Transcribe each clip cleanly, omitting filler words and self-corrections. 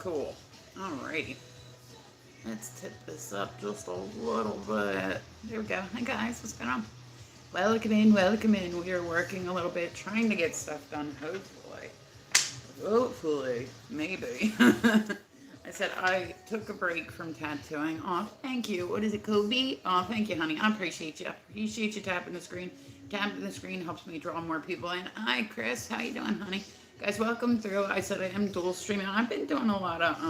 Cool. Alrighty. Let's tip this up just a little bit. There we go. Hi guys, what's going on? Welcome in, welcome in. We are working a little bit, trying to get stuff done, hopefully. Hopefully. Maybe. I said I took a break from tattooing. Oh, thank you. What is it, Kobe? Oh, thank you, honey. I appreciate you. I appreciate you tapping the screen. Tapping the screen helps me draw more people in. Hi, Chris. How you doing, honey? Guys, welcome through. I said I am dual streaming. I've been doing a lot of,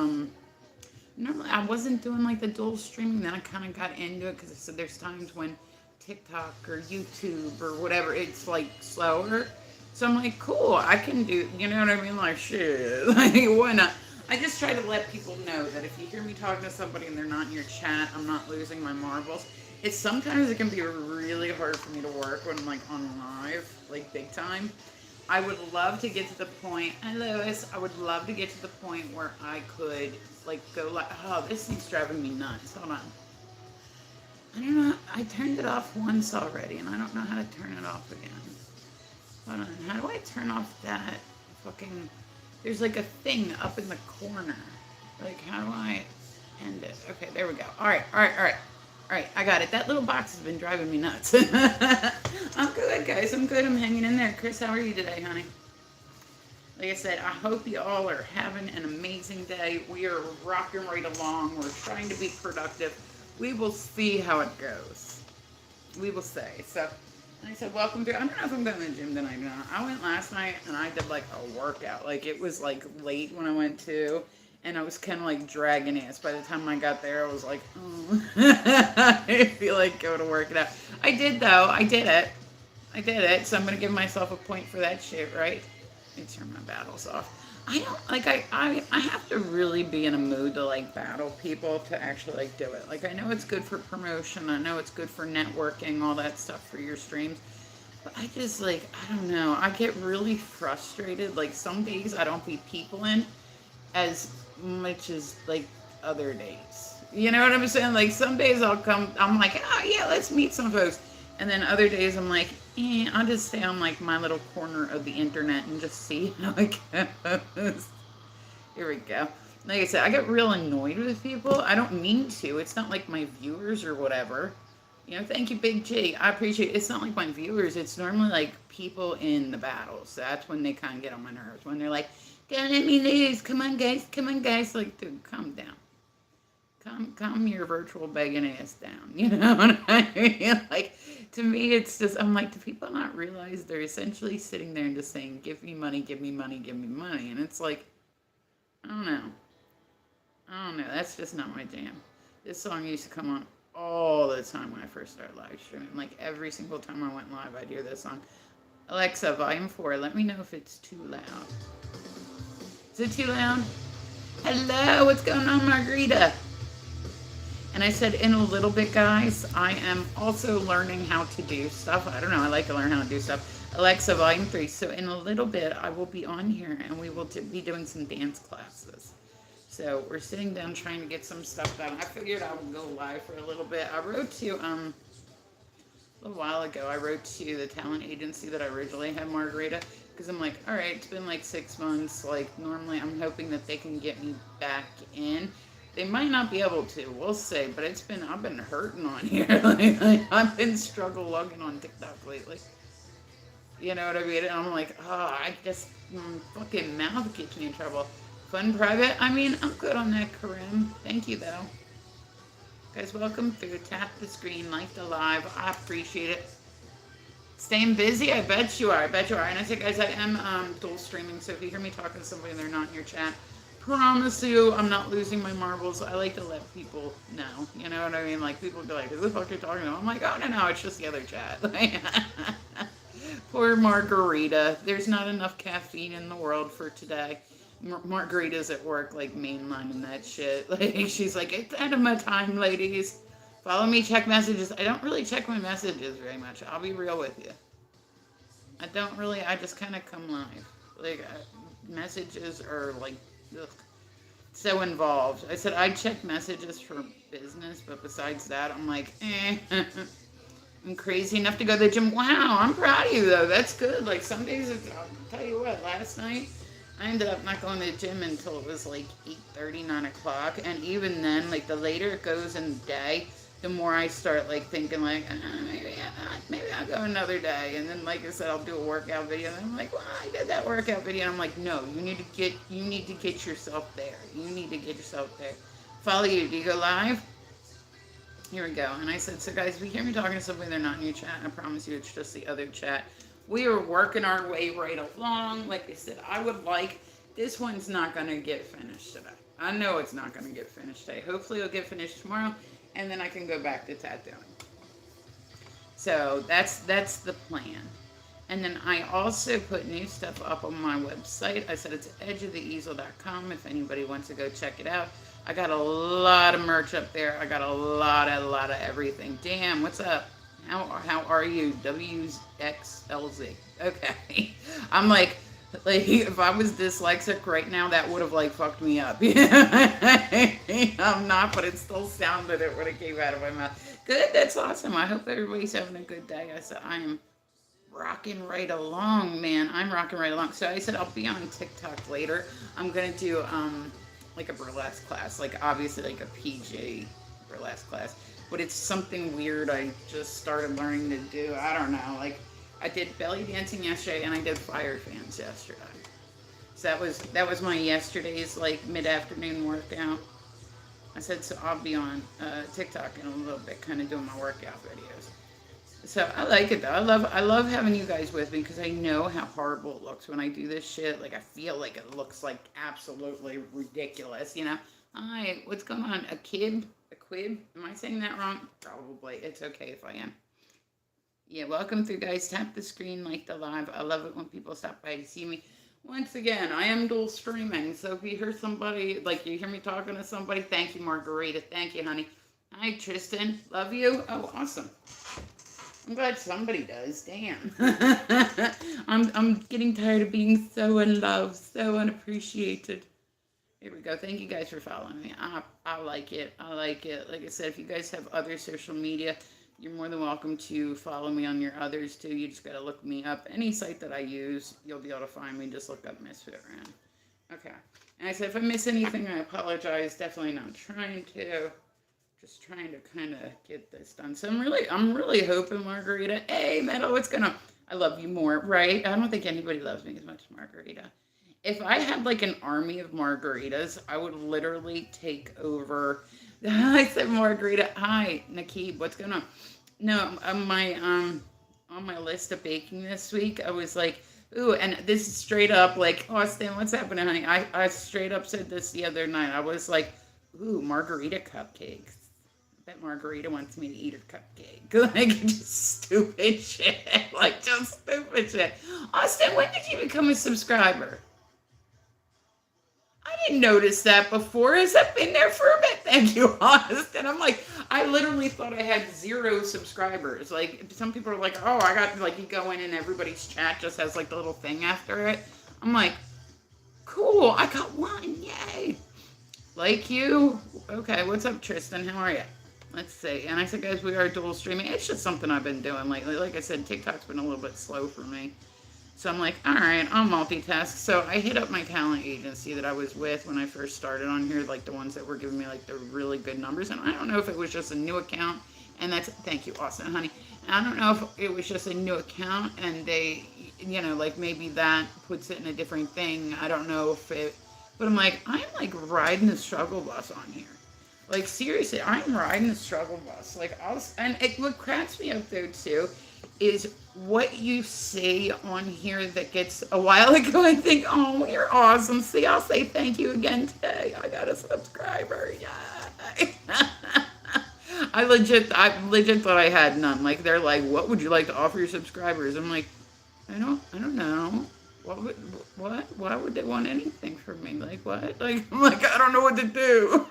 normally I wasn't doing like the dual streaming. Then I kind of got into it because I said there's times when TikTok or YouTube or whatever, it's like slower. So I'm like, cool, I can do, you know what I mean? Like, shit, like, why not? I just try to let people know that if you hear me talking to somebody and they're not in your chat, I'm not losing my marbles. It's sometimes it can be really hard for me to work when I'm like on live, like big time. I would love to get to the point, hi Lois, I would love to get to the point where I could like go like, oh, this thing's driving me nuts. Hold on. I don't know, I turned it off once already and I don't know how to turn it off again. Hold on, how do I turn off that fucking, there's like a thing up in the corner. Like, how do I end it? Okay, there we go. Alright, I got it. That little box has been driving me nuts. I'm good, guys. I'm good. I'm hanging in there. Chris, how are you today, honey? Like I said, I hope you all are having an amazing day. We are rocking right along. We're trying to be productive. We will see how it goes. We will see. So, I said, welcome to, I don't know if I'm going to the gym tonight or not. I went last night and I did like a workout. Like it was like late when I went to, and I was kind of like dragging ass. By the time I got there, I was like, oh, I feel like going to work it out. I did though. I did it. So I'm going to give myself a point for that shit, right? Let me turn my battles off. I don't, like, I have to really be in a mood to like battle people to actually like do it. Like I know it's good for promotion. I know it's good for networking, all that stuff for your streams. But I just like, I don't know. I get really frustrated. Like some days I don't be people in as much as like other days. You know what I'm saying? Like some days I'll come, I'm like, oh yeah, let's meet some folks. And then other days I'm like, I'll just stay on like my little corner of the internet and just see how it goes. Here we go. Like I said, I get real annoyed with people. I don't mean to. It's not like my viewers or whatever. You know, thank you, Big G. I appreciate it. It's not like my viewers. It's normally like people in the battles. That's when they kind of get on my nerves. When they're like, don't let me lose. Come on, guys. Come on, guys. Like, dude, calm down. Calm your virtual begging ass down. You know what I mean? Like, to me, it's just, I'm like, do people not realize they're essentially sitting there and just saying, give me money, give me money, give me money. And it's like, I don't know. I don't know. That's just not my jam. This song used to come on all the time when I first started live streaming. Like, every single time I went live, I'd hear this song. Alexa, volume 4. Let me know if it's too loud. Is it too loud? Hello, what's going on, Margarita? And I said, in a little bit, guys, I am also learning how to do stuff. I don't know, I like to learn how to do stuff. Alexa, volume 3. So in a little bit, I will be on here, and we will be doing some dance classes. So we're sitting down trying to get some stuff done. I figured I would go live for a little bit. I wrote to, a little while ago, I wrote to the talent agency that I originally had, Margarita, because I'm like, all right, it's been like 6 months. Like, normally I'm hoping that they can get me back in. They might not be able to, we'll see, but I've been hurting on here. Like, I've been struggle logging on TikTok lately. You know what I mean? And I'm like, I just, fucking mouth gets me in trouble. Fun private? I mean, I'm good on that, Karim. Thank you, though. Guys, welcome through. Tap the screen, like the live. I appreciate it. Staying busy? I bet you are. And I say, guys, I am dual streaming, so if you hear me talking to somebody and they're not in your chat, promise you, I'm not losing my marbles. I like to let people know. You know what I mean? Like, people be like, who the fuck are you talking to? I'm like, oh, no, it's just the other chat. Poor Margarita. There's not enough caffeine in the world for today. Margarita's at work, like, mainlining that shit. Like, she's like, it's enema time, ladies. Follow me, check messages. I don't really check my messages very much. I'll be real with you. I just kind of come live. Like, messages are, like, ugh, so involved. I said I'd check messages for business, but besides that, I'm like, I'm crazy enough to go to the gym. Wow, I'm proud of you, though. That's good. Like, some days, I'll tell you what, last night, I ended up not going to the gym until it was like 8:30, 9 o'clock. And even then, like the later it goes in the day, the more I start like thinking like, maybe I'll go another day. And then like I said, I'll do a workout video. And I'm like, well, I did that workout video. And I'm like, no, you need to get yourself there. You need to get yourself there. Follow you. Do you go live? Here we go. And I said, so guys, if you hear me talking to somebody, they're not in your chat. I promise you it's just the other chat. We are working our way right along. Like I said, I would like, this one's not going to get finished today. I know it's not going to get finished today. Hopefully it'll get finished tomorrow, and then I can go back to tattooing. So that's the plan. And then I also put new stuff up on my website. I said it's edgeoftheeasel.com if anybody wants to go check it out. I got a lot of merch up there. I got a lot of everything. Damn, what's up? How are you? WXLZ. Okay. I'm like if I was dyslexic right now, that would have like fucked me up. I'm not, but it still sounded it when it came out of my mouth. Good, that's awesome. I hope everybody's having a good day. I said I am rocking right along, man. I'm rocking right along. So I said I'll be on TikTok later. I'm gonna do like a burlesque class, like obviously like a PG burlesque class. But it's something weird I just started learning to do. I don't know. Like, I did belly dancing yesterday, and I did fire fans yesterday. So that was my yesterday's, like, mid-afternoon workout. I said, so I'll be on TikTok in a little bit, kind of doing my workout videos. So I like it, though. I love having you guys with me, because I know how horrible it looks when I do this shit. Like, I feel like it looks, like, absolutely ridiculous, you know? Hi, what's going on? A quib? Am I saying that wrong? Probably. It's okay if I am. Yeah, welcome through, guys. Tap the screen, like the live. I love it when people stop by to see me. Once again, I am dual streaming, so if you hear somebody, like you hear me talking to somebody, thank you, Margarita. Thank you, honey. Hi, Tristan. Love you. Oh, awesome. I'm glad somebody does. Damn. I'm getting tired of being so in love, so unappreciated. Here we go. Thank you guys for following me. I like it. I like it. Like I said, if you guys have other social media, you're more than welcome to follow me on your others too. You just got to look me up. Any site that I use, you'll be able to find me. Just look up Misfit Ren. Okay. And I said, if I miss anything, I apologize. Definitely not trying to. Just trying to kind of get this done. So I'm really hoping, Margarita. Hey, Meadow, what's going on? I love you more, right? I don't think anybody loves me as much as Margarita. If I had like an army of margaritas, I would literally take over. I said Margarita. Hi, Nakib. What's going on? No, on my list of baking this week, I was like, ooh, and this is straight up like, Austin, what's happening, honey? I straight up said this the other night. I was like, ooh, margarita cupcakes. I bet Margarita wants me to eat her cupcake. Like, just stupid shit. Like, just stupid shit. Austin, when did you become a subscriber? I didn't notice that before. Has that been there for a bit? Thank you, honest. And I'm like, I literally thought I had 0 subscribers. Like, some people are like, oh, I got, like, you go in and everybody's chat just has, like, the little thing after it. I'm like, cool, I got 1, yay. Like you? Okay, what's up, Tristan? How are you? Let's see. And I said, guys, we are dual streaming. It's just something I've been doing lately. Like I said, TikTok's been a little bit slow for me. So I'm like, all right, I'll multitask. So I hit up my talent agency that I was with when I first started on here, like the ones that were giving me like the really good numbers. And I don't know if it was just a new account, and that's, thank you, Austin, honey. I don't know if it was just a new account and they, you know, like maybe that puts it in a different thing. I don't know if it, but I'm like riding the struggle bus on here. Like seriously, I'm riding the struggle bus. Like what cracks me up though too is what you say on here that gets a while ago. I think, oh, you're awesome. See, I'll say thank you again today. I got a subscriber. Yay. I legit thought I had none. Like they're like, what would you like to offer your subscribers? I'm like, I don't know. Why would they want anything from me? Like what? Like I'm like, I don't know what to do.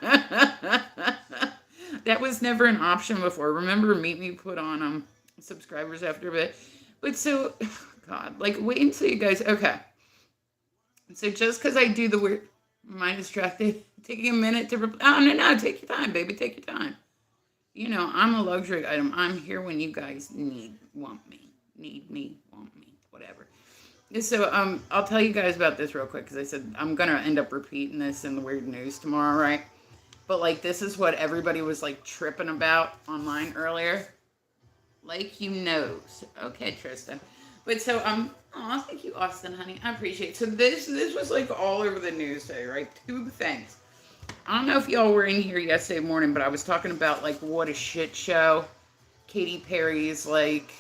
That was never an option before. Remember Meet Me put on subscribers after a bit. But so, God, like wait until you guys, okay. So just because I do the weird, mind distracted, taking a minute to reply. Oh, no, take your time, baby, take your time. You know, I'm a luxury item. I'm here when you guys want me, whatever. So I'll tell you guys about this real quick because I said I'm gonna end up repeating this in the weird news tomorrow, right? But like this is what everybody was like tripping about online earlier. Like you knows. Okay, Tristan. But so oh thank you, Austin, honey. I appreciate it. So this was like all over the news today, right? Two things. I don't know if y'all were in here yesterday morning, but I was talking about like what a shit show Katy Perry's like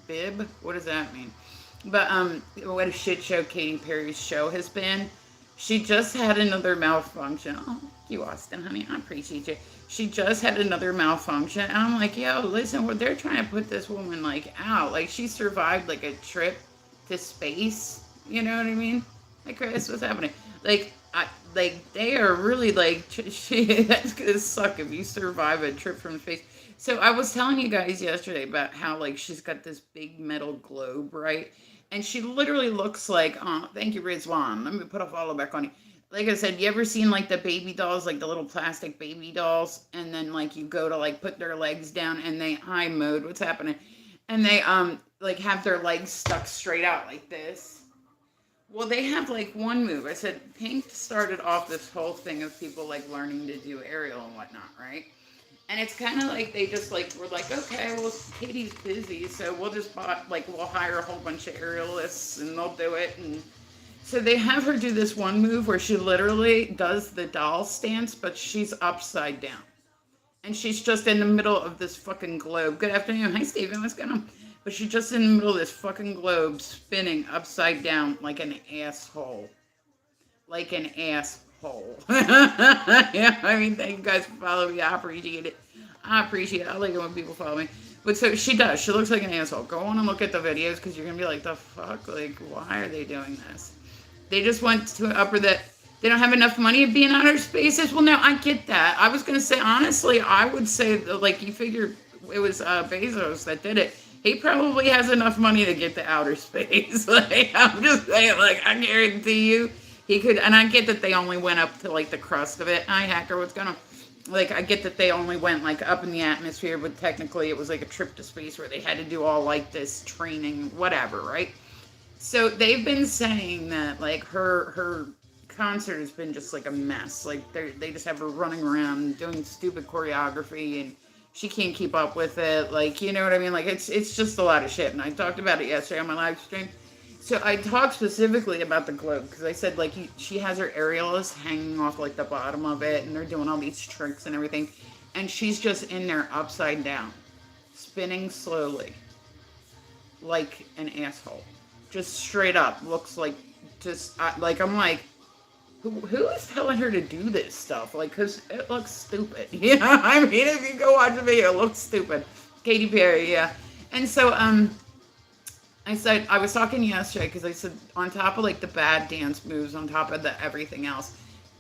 bib. What does that mean? But what a shit show Katy Perry's show has been. She just had another malfunction. Oh, thank you, Austin, honey. I appreciate you. She just had another malfunction, and I'm like, yo, listen, what they're trying to put this woman like out. Like she survived like a trip to space. You know what I mean? Like, Chris, what's happening? Like, like they are really like, that's gonna suck if you survive a trip from space. So I was telling you guys yesterday about how like she's got this big metal globe, right? And she literally looks like, oh, thank you, Rizwan. Let me put a follow back on you. Like I said, you ever seen like the baby dolls, like the little plastic baby dolls, and then like you go to like put their legs down and they high mode, what's happening? And they like have their legs stuck straight out like this. Well, they have like one move. I said Pink started off this whole thing of people like learning to do aerial and whatnot, right? And it's kind of like they just like were like, okay, well, Katie's busy, so we'll just like we'll hire a whole bunch of aerialists and they'll do it. And so they have her do this one move where she literally does the doll stance, but she's upside down. And she's just in the middle of this fucking globe. Good afternoon. Hi, Steven. What's going on? But she's just in the middle of this fucking globe spinning upside down like an asshole. Like an asshole. Yeah, I mean, thank you guys for following me. I appreciate it. I appreciate it. I like it when people follow me. But so she does. She looks like an asshole. Go on and look at the videos because you're going to be like, the fuck? Like, why are they doing this? They just went to an upper that they don't have enough money to be in outer spaces. Well, no, I get that. I was going to say, honestly, I would say, like, you figure it was Bezos that did it. He probably has enough money to get to outer space. Like, I'm just saying, like, I guarantee you he could. And I get that they only went up to, like, the crust of it. Hi, hacker, what's going on? Like, I get that they only went, like, up in the atmosphere, but technically it was, like, a trip to space where they had to do all, like, this training, whatever, right? So they've been saying that like her concert has been just like a mess. Like they just have her running around doing stupid choreography and she can't keep up with it. Like, you know what I mean? Like it's just a lot of shit. And I talked about it yesterday on my live stream. So I talked specifically about the globe because I said like she has her aerialist hanging off like the bottom of it and they're doing all these tricks and everything. And she's just in there upside down, spinning slowly like an asshole. Just straight up looks like just like I'm like who is telling her to do this stuff, like because it looks stupid. You know, I mean, if you go watch the video, it looks stupid. Katy Perry, yeah. And so I said I was talking yesterday because I said on top of like the bad dance moves, on top of the everything else,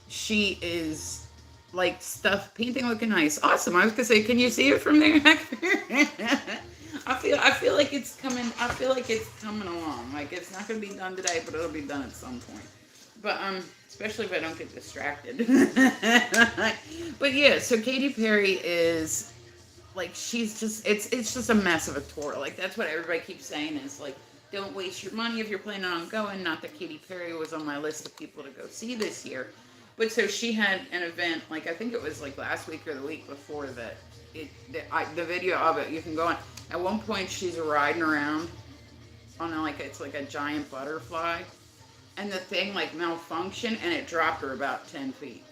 she is like stuff painting looking nice. Awesome. I was gonna say, can you see it from there? I feel like it's coming. I feel like it's coming along. Like it's not gonna be done today, but it'll be done at some point. But especially if I don't get distracted. But yeah, so Katy Perry is like she's just it's just a mess of a tour. Like that's what everybody keeps saying is like don't waste your money if you're planning on going. Not that Katy Perry was on my list of people to go see this year, but so she had an event like I think it was like last week or the week before that. The video of it you can go on. At one point she's riding around on like it's like a giant butterfly, and the thing like malfunctioned and it dropped her about 10 feet.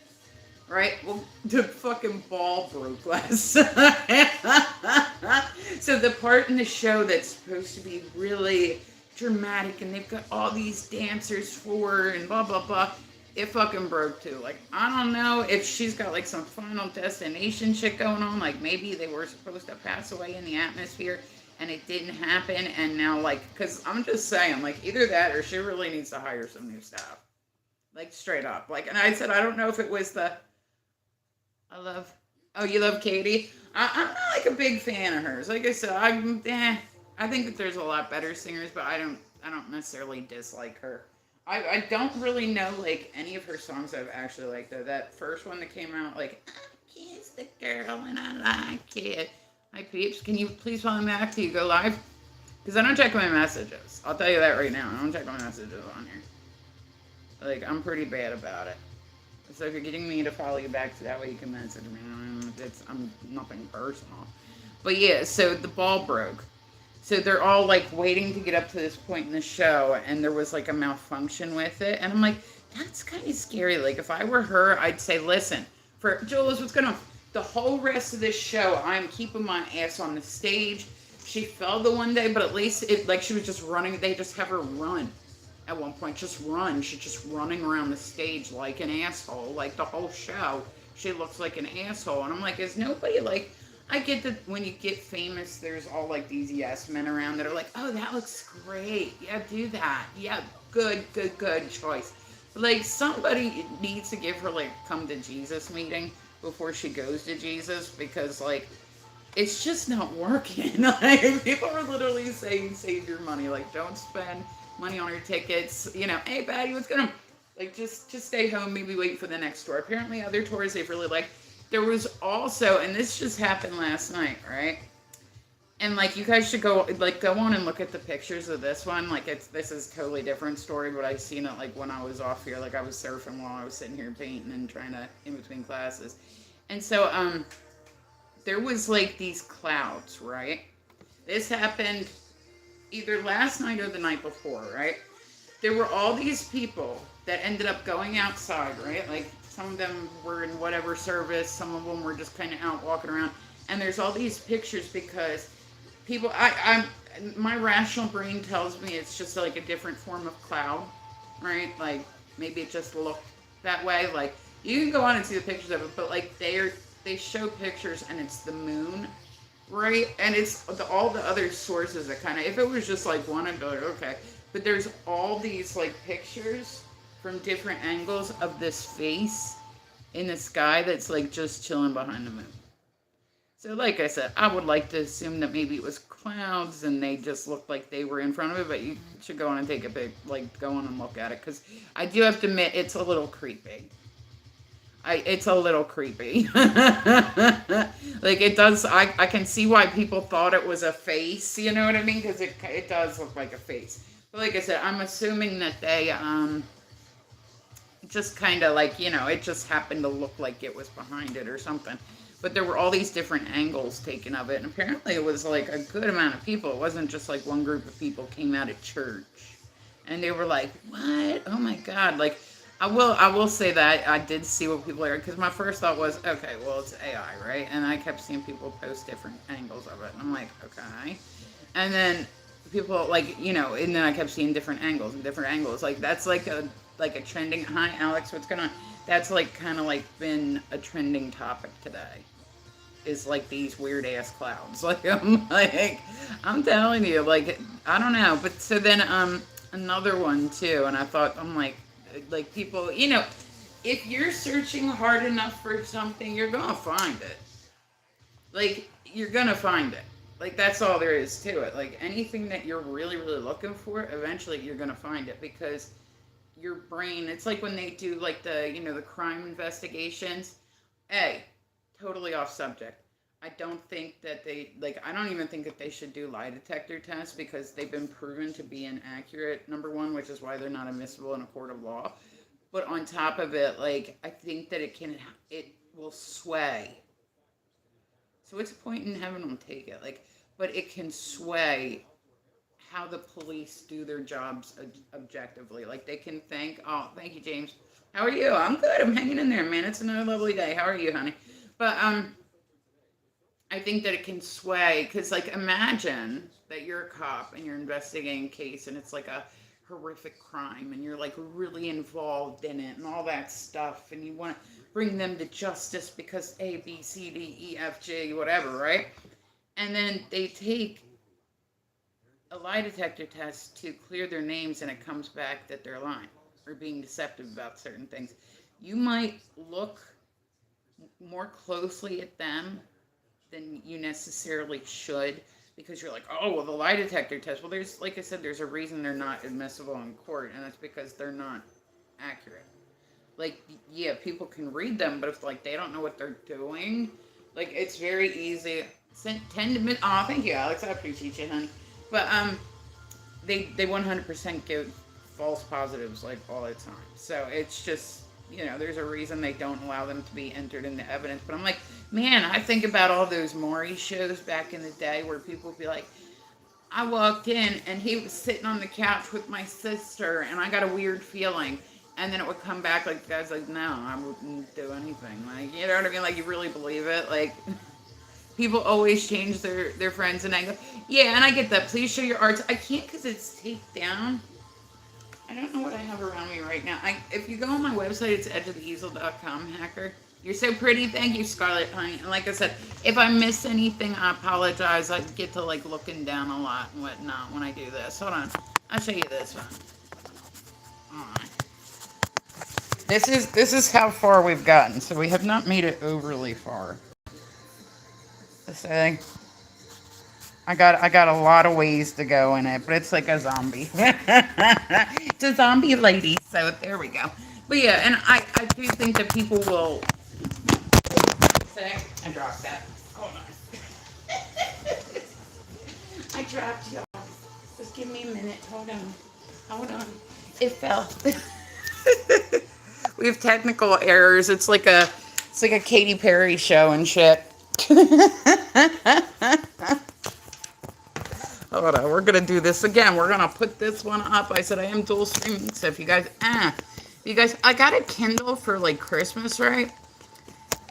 Right? Well, the fucking ball broke last. So the part in the show that's supposed to be really dramatic and they've got all these dancers for her and blah blah blah, it fucking broke too. Like I don't know if she's got like some Final Destination shit going on. Like maybe they were supposed to pass away in the atmosphere and it didn't happen. And now like, cause I'm just saying like either that or she really needs to hire some new staff. Like straight up. Like, and I said, I don't know if it was oh, you love Katie? I'm not like a big fan of hers. Like I said, I think that there's a lot better singers, but I don't necessarily dislike her. I don't really know like any of her songs I've actually liked though. That first one that came out like I kiss the girl and I like it. Hi peeps, can you please follow me back till you go live? Because I don't check my messages. I'll tell you that right now. I don't check my messages on here. Like, I'm pretty bad about it. So if you're getting me to follow you back, so that way you can message me. I'm nothing personal. But yeah, so the ball broke. So they're all like waiting to get up to this point in the show, and there was like a malfunction with it. And I'm like, that's kind of scary. Like, if I were her, I'd say, listen, for Jules, what's going on? The whole rest of this show, I'm keeping my ass on the stage. She fell the one day, but at least it, like, she was just running. They just have her run at one point, just run. She's just running around the stage like an asshole. Like, the whole show, she looks like an asshole. And I'm like, is nobody like, I get that when you get famous, there's all like these yes men around that are like, oh, that looks great. Yeah, do that. Yeah, good choice. But like, somebody needs to give her like come to Jesus meeting before she goes to Jesus, because like, it's just not working. Like, people are literally saying, save your money. Like, don't spend money on your tickets. You know, hey, Patty, what's going on? Like, just stay home, maybe wait for the next tour. Apparently, other tours they've really liked. There was also, and this just happened last night, right? And like, you guys should go on and look at the pictures of this one. Like, this is a totally different story, but I seen it like when I was off here. Like, I was surfing while I was sitting here painting and trying to in between classes. And so there was like these clouds, right? This happened either last night or the night before, right? There were all these people that ended up going outside, right? Like, some of them were in whatever service, some of them were just kind of out walking around. And there's all these pictures because people, my rational brain tells me it's just like a different form of cloud, right? Like, maybe it just looked that way. Like, you can go on and see the pictures of it, but like, they show pictures and it's the moon, right? And it's all the other sources that kind of, if it was just like one, I'd be like, okay. But there's all these like pictures from different angles of this face in the sky that's like just chilling behind the moon. So like I said, I would like to assume that maybe it was clouds and they just looked like they were in front of it, but you should go on and take a pic, like go on and look at it, because I do have to admit it's a little creepy. It's a little creepy. Like, it does, I can see why people thought it was a face, you know what I mean? Because it does look like a face. But like I said, I'm assuming that they, just kind of like, you know, it just happened to look like it was behind it or something. But there were all these different angles taken of it, and apparently it was like a good amount of people. It wasn't just like one group of people came out of church. And they were like, what? Oh my God. Like, I will say that I did see what people are, because my first thought was, okay, well, it's AI, right? And I kept seeing people post different angles of it, and I'm like, okay. And then people like, you know, and then I kept seeing different angles and different angles. Like, that's like a trending. Hi, Alex, what's going on? That's like kind of like been a trending topic today. Is like these weird ass clouds. Like, I'm telling you, like, I don't know. But so then another one too, and I thought, I'm like people, you know, if you're searching hard enough for something, you're gonna find it. Like, you're gonna find it. Like, that's all there is to it. Like, anything that you're really, really looking for, eventually you're gonna find it, because your brain, it's like when they do like the, you know, the crime investigations. Hey, totally off subject. I don't think that I don't even think that they should do lie detector tests, because they've been proven to be inaccurate, number one, which is why they're not admissible in a court of law. But on top of it, like, I think that it will sway. So it's a point in having them take it, like, but it can sway how the police do their jobs objectively. Like, they can think, oh, thank you, James. How are you? I'm good. I'm hanging in there, man. It's another lovely day. How are you, honey? But I think that it can sway, because like, imagine that you're a cop and you're investigating a case and it's like a horrific crime and you're like really involved in it and all that stuff, and you want to bring them to justice because A, B, C, D, E, F, G, whatever, right? And then they take a lie detector test to clear their names and it comes back that they're lying or being deceptive about certain things. You might look more closely at them than you necessarily should, because you're like, oh, well, the lie detector test. Well, there's, like I said, there's a reason they're not admissible in court, and that's because they're not accurate. Like, yeah, people can read them, but if, like, they don't know what they're doing, like, it's very easy. Oh, thank you, Alex. I appreciate you, honey. But they 100% give false positives like all the time. So it's just, there's a reason they don't allow them to be entered into evidence. But I'm like, man, I think about all those Maury shows back in the day where people would be like, I walked in and he was sitting on the couch with my sister and I got a weird feeling. And then it would come back like the guy's like, no, I wouldn't do anything. Like, you know what I mean? Like, you really believe it? Like, people always change their friends. And I go, yeah, and I get that. Please show your arts. I can't because it's taped down. I don't know what I have around me right now. If you go on my website, it's edgeoftheeasel.com, hacker. You're so pretty. Thank you, Scarlett Honey. And like I said, if I miss anything, I apologize. I get to like looking down a lot and whatnot when I do this. Hold on. I'll show you this one. Alright. This is how far we've gotten. So we have not made it overly far. Say, I got a lot of ways to go in it, but it's like a zombie. It's a zombie lady, so there we go. But yeah, and I do think that people will say, I dropped that. Hold on. I dropped y'all. Just give me a minute. Hold on. It fell. We have technical errors. It's like a Katy Perry show and shit. Hold on, we're gonna do this again. We're gonna put this one up. I said I am dual streaming, so if you guys, I got a Kindle for like Christmas, right?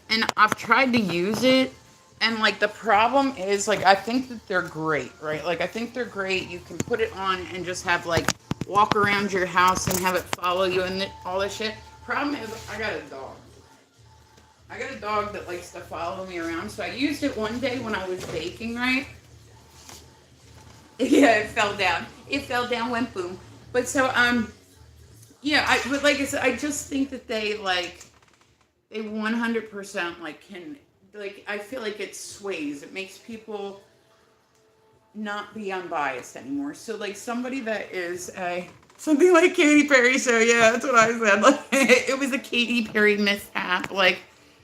And I've tried to use it, and like the problem is, like, I think that they're great, right? Like, I think they're great. You can put it on and just have like walk around your house and have it follow you and all this shit. Problem is, I got a dog. I got a dog that likes to follow me around, so I used it one day when I was baking, right? Yeah, it fell down. It fell down, went boom. But so, yeah, but like I said, I just think that they 100% like can, like, I feel like it sways. It makes people not be unbiased anymore. So like somebody that is something like Katy Perry show, yeah, that's what I said. Like, it was a Katy Perry mishap. Like,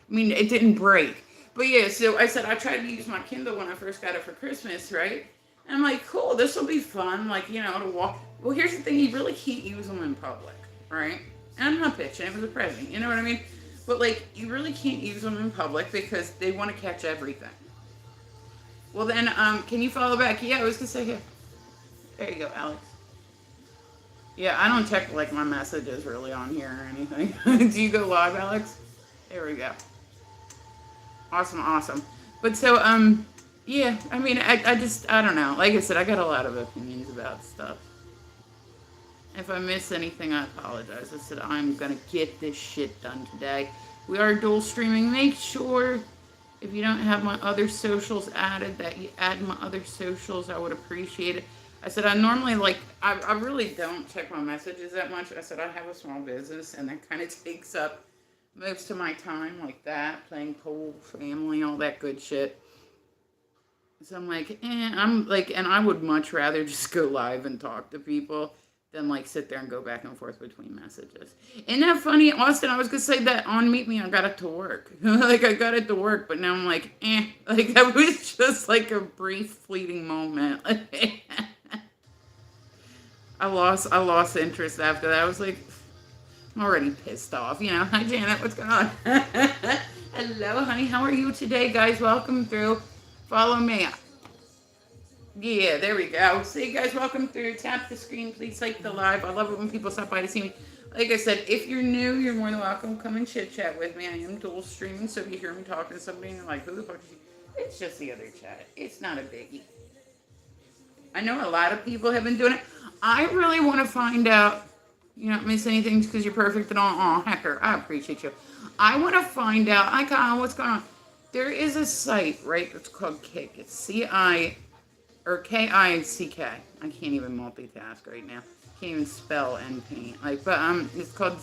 I mean, it didn't break. But yeah, so I said I tried to use my Kindle when I first got it for Christmas, right? And I'm like, cool, this will be fun, like, to walk. Well, here's the thing, you really can't use them in public, right? And I'm not bitching, it was a present, you know what I mean? But, like, you really can't use them in public because they want to catch everything. Well, then, can you follow back? Yeah, I was going to say, here. There you go, Alex. Yeah, I don't check, like, my messages really on here or anything. Do you go live, Alex? There we go. Awesome. But so, yeah, I mean, I don't know. Like I said, I got a lot of opinions about stuff. If I miss anything, I apologize. I said, I'm going to get this shit done today. We are dual streaming. Make sure, if you don't have my other socials added, that you add my other socials. I would appreciate it. I said, I normally, I really don't check my messages that much. I said, I have a small business, and that kind of takes up most of my time, like that, playing pool, family, all that good shit. So I'm like, and I would much rather just go live and talk to people than like sit there and go back and forth between messages. Isn't that funny, Austin? I was gonna say that on Meet Me, I got it to work. Like, I got it to work, but now I'm like, like, that was just like a brief, fleeting moment. I lost interest after that. I was like, I'm already pissed off, Hi, Janet, what's going on? Hello, honey. How are you today, guys? Welcome through. Follow me. Yeah, there we go. So you guys, welcome through. Tap the screen. Please like the live. I love it when people stop by to see me. Like I said, if you're new, you're more than welcome. Come and chit chat with me. I am dual streaming, so if you hear me talking to somebody and you're like, who the fuck is she? It's just the other chat. It's not a biggie. I know a lot of people have been doing it. I really want to find out. You don't miss anything because you're perfect and all. Oh, hacker, I appreciate you. I want to find out. Hi, Kyle, what's going on? There is a site, right? It's called Kick. It's C-I or K-I-C-K. I can't even multitask right now. Can't even spell and paint. It's called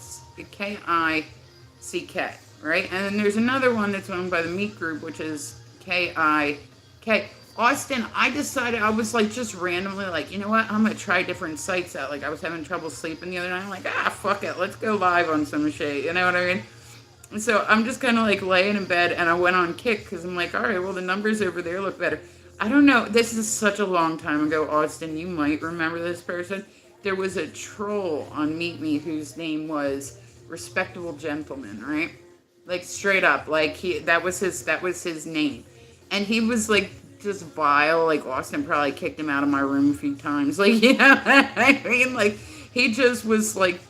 K-I-C-K, right? And then there's another one that's owned by the Meat Group, which is K-I-K. Austin, I decided, I was like just randomly like, you know what? I'm going to try different sites out. Like, I was having trouble sleeping the other night. I'm like, fuck it. Let's go live on some shit. You know what I mean? So I'm just kind of like laying in bed, and I went on Kick because I'm like, all right, well, the numbers over there look better. I don't know. This is such a long time ago, Austin. You might remember this person. There was a troll on Meet Me whose name was Respectable Gentleman, right? Like straight up, like he that was his name, and he was like just vile. Like Austin probably kicked him out of my room a few times. Like you know, what I mean, like he just was like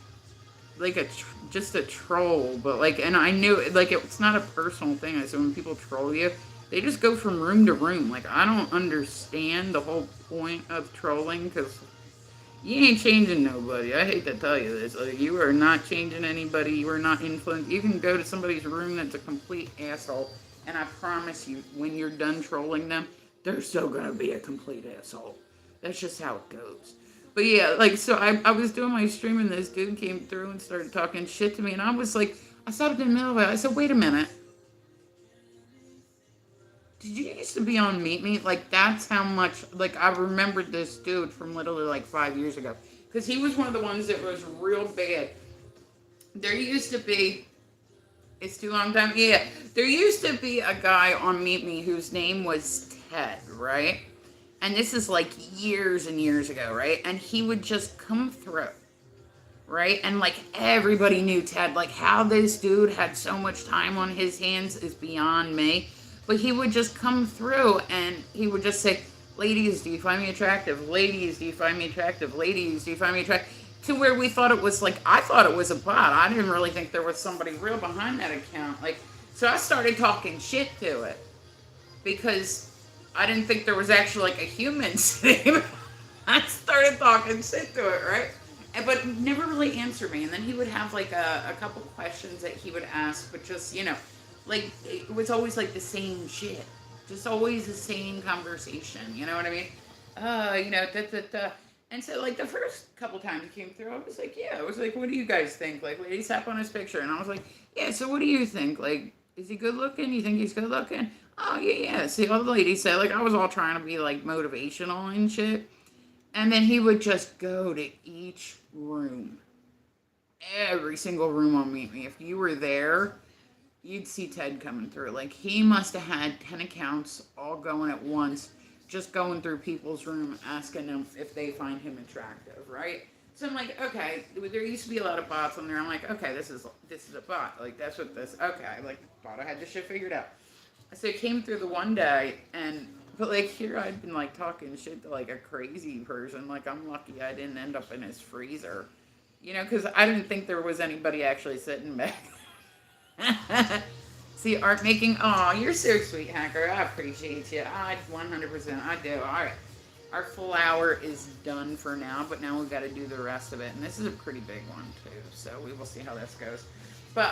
just a troll, but like, and I knew like it's not a personal thing. I said when people troll you, they just go from room to room. Like I don't understand the whole point of trolling because you ain't changing nobody. I hate to tell you this. Like, you are not changing anybody. You are not influenced. You can go to somebody's room that's a complete asshole, and I promise you, when you're done trolling them, they're still gonna be a complete asshole. That's just how it goes. But yeah, like so I was doing my stream and this dude came through and started talking shit to me and I was like I stopped in the middle of it. I said, wait a minute. Did you used to be on Meet Me? Like that's how much like I remembered this dude from literally like 5 years ago. Because he was one of the ones that was real bad. There used to be it's too long time. Yeah. There used to be a guy on Meet Me whose name was Ted, right? And this is like years and years ago, right? And he would just come through, right? And like everybody knew Ted. Like how this dude had so much time on his hands is beyond me. But he would just come through and he would just say, ladies, do you find me attractive? Ladies, do you find me attractive? Ladies, do you find me attractive? To where we thought it was like, I thought it was a bot. I didn't really think there was somebody real behind that account. Like, so I started talking shit to it because I didn't think there was actually like a human sitting. I started talking shit to it, right? But never really answered me. And then he would have like a couple questions that he would ask, but just, like it was always like the same shit. Just always the same conversation. You know what I mean? Da, da, da. And so like the first couple times he came through, I was like, yeah, I was like, what do you guys think? Like, ladies tap on his picture. And I was like, yeah, so what do you think? Like, is he good looking? You think he's good looking? Oh, yeah. See, all the ladies said, like, I was all trying to be, like, motivational and shit. And then he would just go to each room. Every single room on Meet Me. If you were there, you'd see Ted coming through. Like, he must have had 10 accounts all going at once, just going through people's room, asking them if they find him attractive, right? So I'm like, okay, there used to be a lot of bots on there. I'm like, okay, this is a bot. Like, that's what this, okay. Like, thought I had this shit figured out. So it came through the one day, but like here I'd been like talking shit to like a crazy person. Like I'm lucky I didn't end up in his freezer, because I didn't think there was anybody actually sitting back. See, art making. Oh, you're so sweet, Hacker. I appreciate you. I 100%. I do. All right, our full hour is done for now, but now we've got to do the rest of it, and this is a pretty big one too. So we will see how this goes. But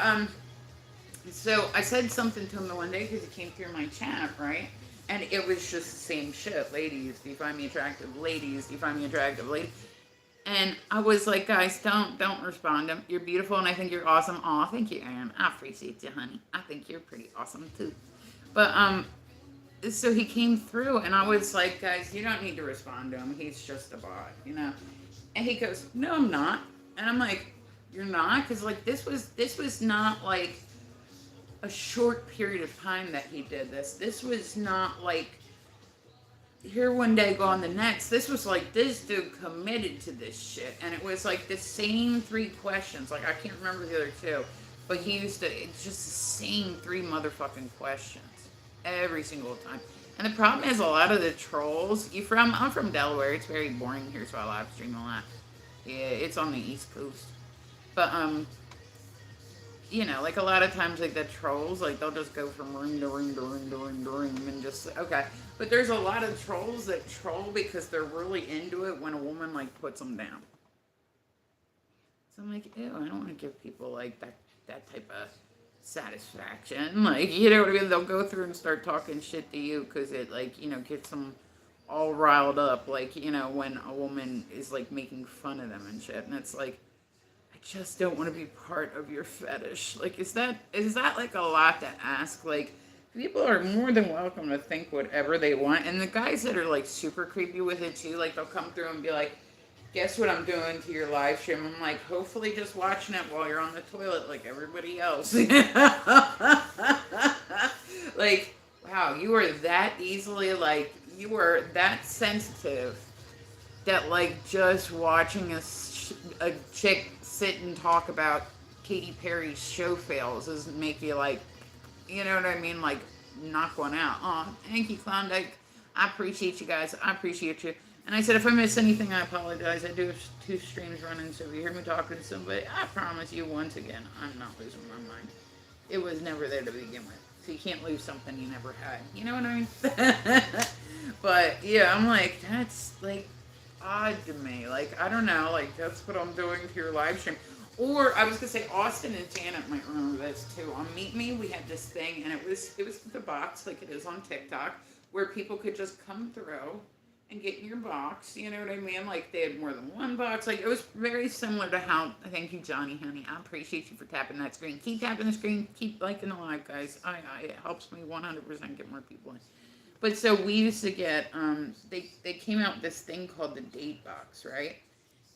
So I said something to him the one day because he came through my chat, right? And it was just the same shit. Ladies, do you find me attractive? Ladies, do you find me attractive? Ladies. And I was like, guys, don't respond to him. You're beautiful and I think you're awesome. Aw, thank you, Aaron. I appreciate you, honey. I think you're pretty awesome too. But so he came through and I was like, guys, you don't need to respond to him. He's just a bot, And he goes, no, I'm not. And I'm like, you're not? Because like this was not like a short period of time that he did this. This was not like here one day, gone the next. This was like this dude committed to this shit. And it was like the same 3 questions. Like I can't remember the other 2. But it's just the same 3 motherfucking questions. Every single time. And the problem is a lot of the trolls, I'm from Delaware. It's very boring here, so I live stream a lot. Yeah, it's on the East Coast. But, like a lot of times, like the trolls, like they'll just go from room to room to room to room to room and just, okay. But there's a lot of trolls that troll because they're really into it when a woman like puts them down. So I'm like, ew, I don't want to give people like that type of satisfaction. Like, you know what I mean? They'll go through and start talking shit to you because it like, gets them all riled up. Like, when a woman is like making fun of them and shit. And it's like, just don't want to be part of your fetish. Like, is that like a lot to ask? Like, people are more than welcome to think whatever they want. And the guys that are like super creepy with it too, like they'll come through and be like, guess what I'm doing to your live stream? I'm like, hopefully just watching it while you're on the toilet like everybody else. Like, wow, you are that easily like, you were that sensitive that like just watching a chick sit and talk about Katy Perry's show fails is make you like, you know what I mean? Like knock one out. Oh, thank you, Klondike. I appreciate you guys. I appreciate you. And I said, if I miss anything, I apologize. I do have 2 streams running, so if you hear me talking to somebody, I promise you once again, I'm not losing my mind. It was never there to begin with. So you can't lose something you never had. You know what I mean? But yeah, I'm like, that's like odd to me. Like, I don't know. Like, that's what I'm doing to your live stream. Or I was gonna say Austin and Janet might remember this too. On Meet Me, we had this thing, and it was the box like it is on TikTok, where people could just come through and get in your box. You know what I mean? Like they had more than one box. Like it was very similar to how. Thank you, Johnny, honey. I appreciate you for tapping that screen. Keep tapping the screen. Keep liking the live, guys. It helps me 100% get more people in. But so we used to get. They came out with this thing called the date box, right?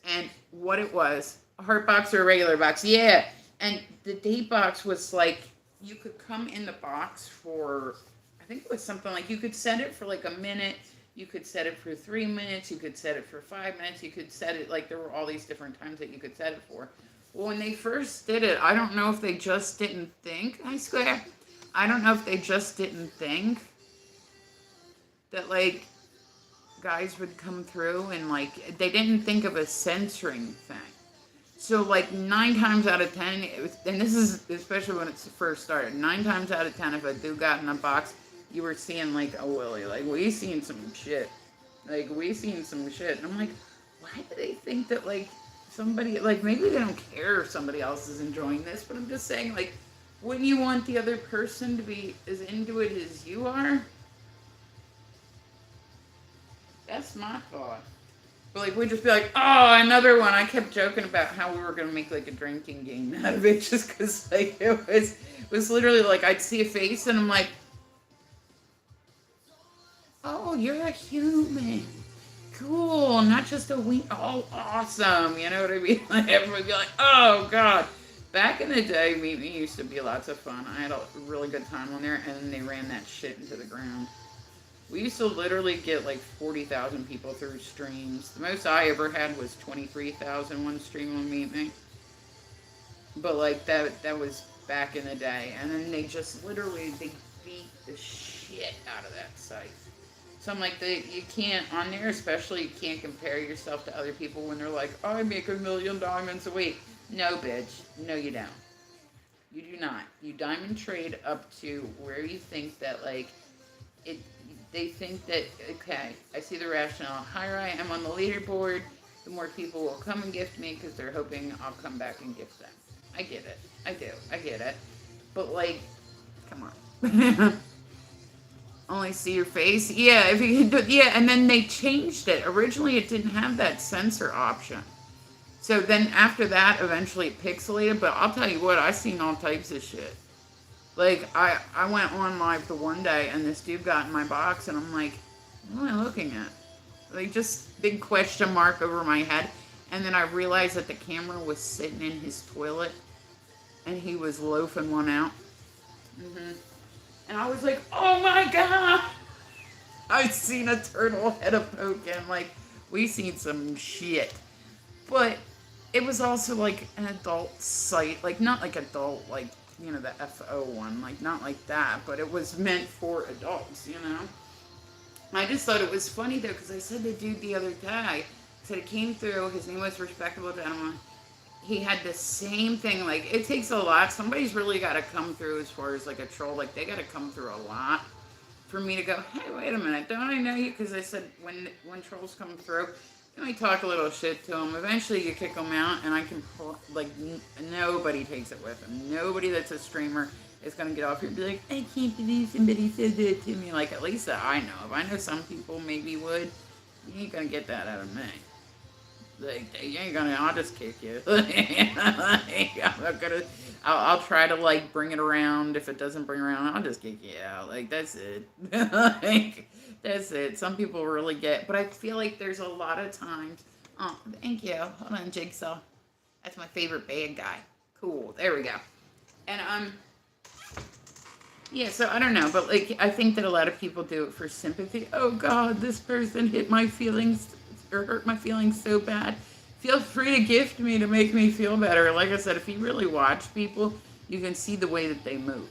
And what it was, a heart box or a regular box, yeah. And the date box was like you could come in the box for. I think it was something like you could set it for like a minute. You could set it for 3 minutes. You could set it for 5 minutes. You could set it, like, there were all these different times that you could set it for. Well, when they first did it, I don't know if they just didn't think, I swear, I don't know if they just didn't think that, like, guys would come through and, like, they didn't think of a censoring thing. So, like, 9 times out of 10, it was, and this is especially when it's first started, 9 times out of 10, if a dude got in a box, you were seeing like a Willie. Like we seen some shit. Like we seen some shit. And I'm like, why do they think that like somebody like maybe they don't care if somebody else is enjoying this, but I'm just saying like wouldn't you want the other person to be as into it as you are? That's my thought. But like we'd just be like, oh, another one. I kept joking about how we were gonna make like a drinking game out of it just because like it was literally like I'd see a face and I'm like, oh, you're a human. Cool. Not just a wing. Oh, awesome. You know what I mean? Like, everybody would be like, oh, God. Back in the day, Meet Me used to be lots of fun. I had a really good time on there, and then they ran that shit into the ground. We used to literally get like 40,000 people through streams. The most I ever had was 23,000 one stream on Meet Me. But like that was back in the day. And then they just literally, they beat the shit out of that site. So I'm like, you can't, on there especially, you can't compare yourself to other people when they're like, oh, I make $1 million diamonds a week. No, bitch. No, you don't. You do not. You diamond trade up to where you think that, like, they think that, okay, I see the rationale. Higher I am on the leaderboard, the more people will come and gift me because they're hoping I'll come back and gift them. I get it. I do. I get it. But, like, come on. Only see your face? Yeah, if you do, yeah, and then they changed it. Originally, it didn't have that censor option. So then after that, eventually it pixelated. But I'll tell you what, I've seen all types of shit. Like, I went on live the one day, and this dude got in my box, and I'm like, what am I looking at? Like, just big question mark over my head. And then I realized that the camera was sitting in his toilet, and he was loafing one out. And I was like, oh my God! I've seen a turtle head a poke, and like, we seen some shit. But it was also like an adult site, like not like adult, like, you know, the FO one, like not like that, but it was meant for adults, you know? I just thought it was funny though, because I said to the dude the other day, I said it came through, his name was Respectable Gentleman. He had the same thing, like, it takes a lot. Somebody's really got to come through as far as, like, a troll. Like, they got to come through a lot for me to go, hey, wait a minute, don't I know you? Because I said, when trolls come through, you know, I talk a little shit to them. Eventually, you kick them out, and I can, like, nobody takes it with them. Nobody that's a streamer is going to get off here and be like, I can't believe somebody said that to me. Like, at least that I know. If I know some people maybe would, you ain't going to get that out of me. Like, you ain't gonna, I'll just kick you. I'm not gonna, I'll try to, like, bring it around. If it doesn't bring around, I'll just kick you out. Like, that's it. Like, that's it. Some people really get, but I feel like there's a lot of times, oh, thank you. Hold on, Jigsaw. That's my favorite bad guy. Cool. There we go. And, Yeah, so I don't know, but like I think that a lot of people do it for sympathy. Oh God, this person hit my feelings or hurt my feelings so bad. Feel free to gift me to make me feel better. Like I said, if you really watch people, you can see the way that they move.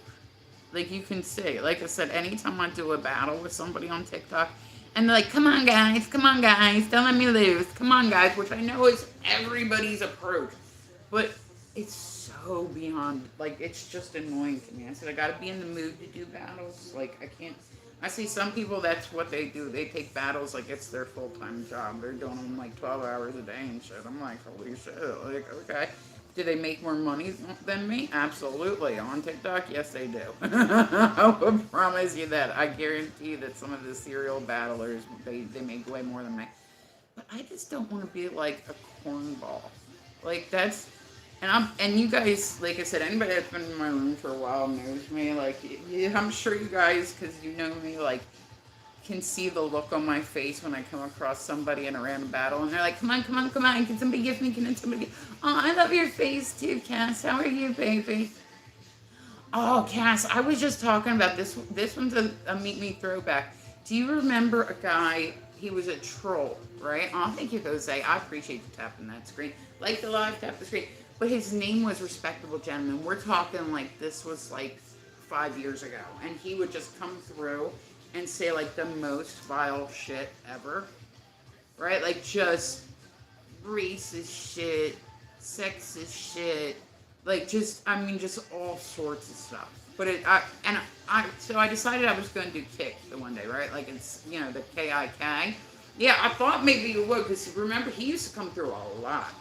Like you can see. Like I said, anytime I do a battle with somebody on TikTok, and they're like, come on guys, don't let me lose. Come on guys," which I know is everybody's approach. But it's so beyond, like, it's just annoying to me. I said, I gotta be in the mood to do battles. Like, I can't. I see some people, that's what they do. They take battles like it's their full time job. They're doing them like 12 hours a day and shit. I'm like, holy shit. Like, okay. Do they make more money than me? Absolutely. On TikTok? Yes, they do. I will promise you that. I guarantee that some of the serial battlers, they make way more than me. But I just don't want to be like a cornball. Like and you guys, like I said, anybody that's been in my room for a while knows me. Like, I'm sure you guys, because you know me, like, can see the look on my face when I come across somebody in a random battle, and they're like, come on, come on, come on, can somebody gift me, can somebody, oh, I love your face too, Cass, how are you, baby? Oh, Cass, I was just talking about this one's a Meet Me throwback. Do you remember a guy, he was a troll, right? Oh, thank you, Jose, I appreciate you tapping that screen. Like the live, tap the screen. But his name was Respectable Gentleman. We're talking like this was like 5 years ago. And he would just come through and say like the most vile shit ever. Right? Like just racist shit, sexist shit, like just I mean just all sorts of stuff. But so I decided I was going to do kick the one day, right? Like it's the KIK. Yeah, I thought maybe you would because remember he used to come through a lot.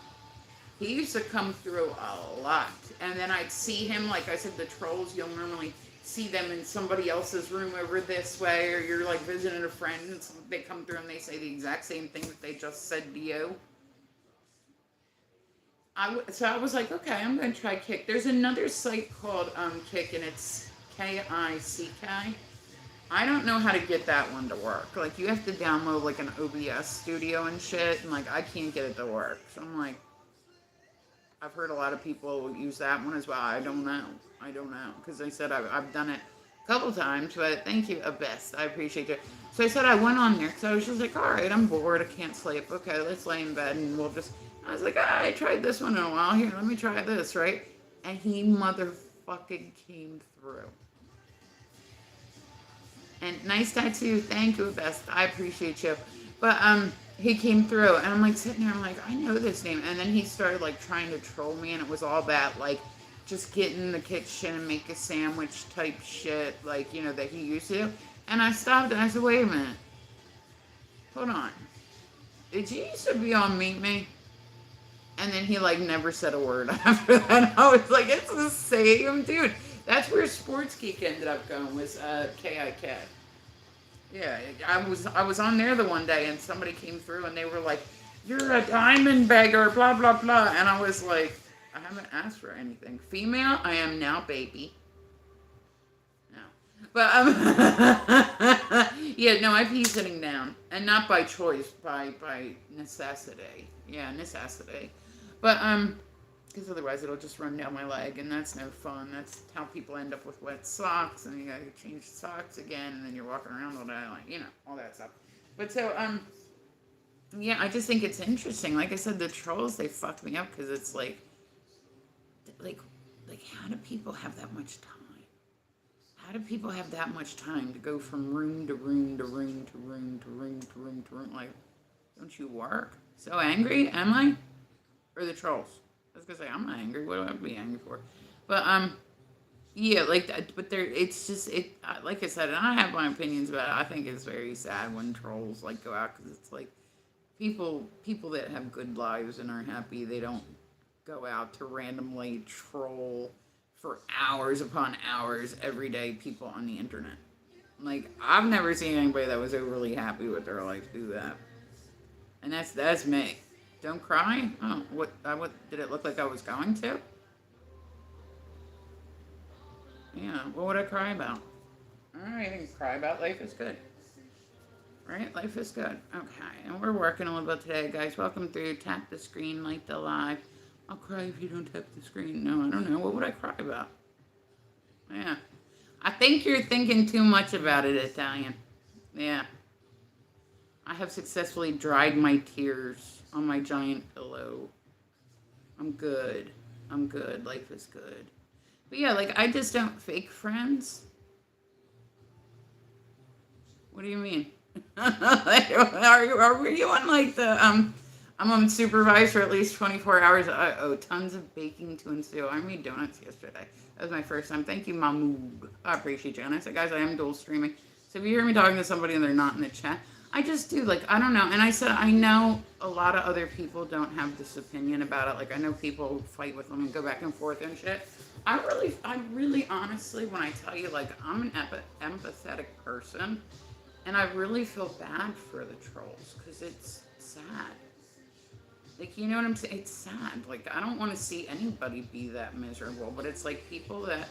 He used to come through a lot, and then I'd see him. Like I said, the trolls you'll normally see them in somebody else's room over this way, or you're like visiting a friend and they come through and they say the exact same thing that they just said to you. So I was like, okay, I'm going to try Kick. There's another site called Kick, and it's KICK. I don't know how to get that one to work. Like, you have to download, like, an OBS studio and shit, and, like, I can't get it to work. So I'm like, I've heard a lot of people use that one as well. I don't know. Because I said I've done it a couple times, but thank you, Abyss. I appreciate you. So I said I went on there because I was just like, all right, I'm bored. I can't sleep. Okay, let's lay in bed and we'll just. I was like, I tried this one in a while. Here, let me try this, right? And he motherfucking came through. And nice tattoo. Thank you, Abyss. I appreciate you. But he came through and I'm like sitting there, I'm like, I know this name. And then he started like trying to troll me, and it was all that like just get in the kitchen and make a sandwich type shit, like, that he used to do. And I stopped and I said, wait a minute. Hold on. Did you used to be on Meet Me? And then he like never said a word after that. I was like, it's the same dude. That's where Sports Geek ended up going, was KIK. Yeah, I was on there the one day and somebody came through and they were like, "You're a diamond beggar, blah blah blah," and I was like, "I haven't asked for anything. Female, I am now, baby." No, but yeah, no, I pee sitting down, and not by choice, by necessity. Yeah, necessity. But because otherwise it'll just run down my leg, and that's no fun. That's how people end up with wet socks, and you gotta change socks again, and then you're walking around all day, like, all that stuff. But so, yeah, I just think it's interesting. Like I said, the trolls, they fucked me up, because it's like, how do people have that much time? How do people have that much time to go from room to room to room to room to room to room to room? Like, don't you work? So angry, am I? Or the trolls? I was gonna say, I'm not angry. What do I have to be angry for? But yeah, like that. But it's just like I said, and I have my opinions about it. I think it's very sad when trolls like go out, because it's like people that have good lives and are happy, they don't go out to randomly troll for hours upon hours every day. People on the internet. Like, I've never seen anybody that was overly happy with their life do that, and that's me. Don't cry? Oh, what did it look like I was going to? Yeah, what would I cry about? Alright, I can cry about life is good. Right? Life is good. Okay, and we're working a little bit today, guys. Welcome through. Tap the screen, like the live. I'll cry if you don't tap the screen. No, I don't know. What would I cry about? Yeah. I think you're thinking too much about it, Italian. Yeah. I have successfully dried my tears on my giant pillow. I'm good. I'm good. Life is good. But yeah, like I just don't fake friends. What do you mean? Are you on like the I'm unsupervised for at least 24 hours. I owe tons of baking to ensue. I made donuts yesterday. That was my first time. Thank you, Mamoog. I appreciate you. And I said, guys, I am dual streaming. So if you hear me talking to somebody and they're not in the chat, I just do. Like, I don't know. And I said, I know a lot of other people don't have this opinion about it. Like, I know people fight with them and go back and forth and shit. I really honestly, when I tell you, like, I'm an empathetic person, and I really feel bad for the trolls because it's sad. Like, you know what I'm saying? It's sad. Like, I don't want to see anybody be that miserable, but it's like people that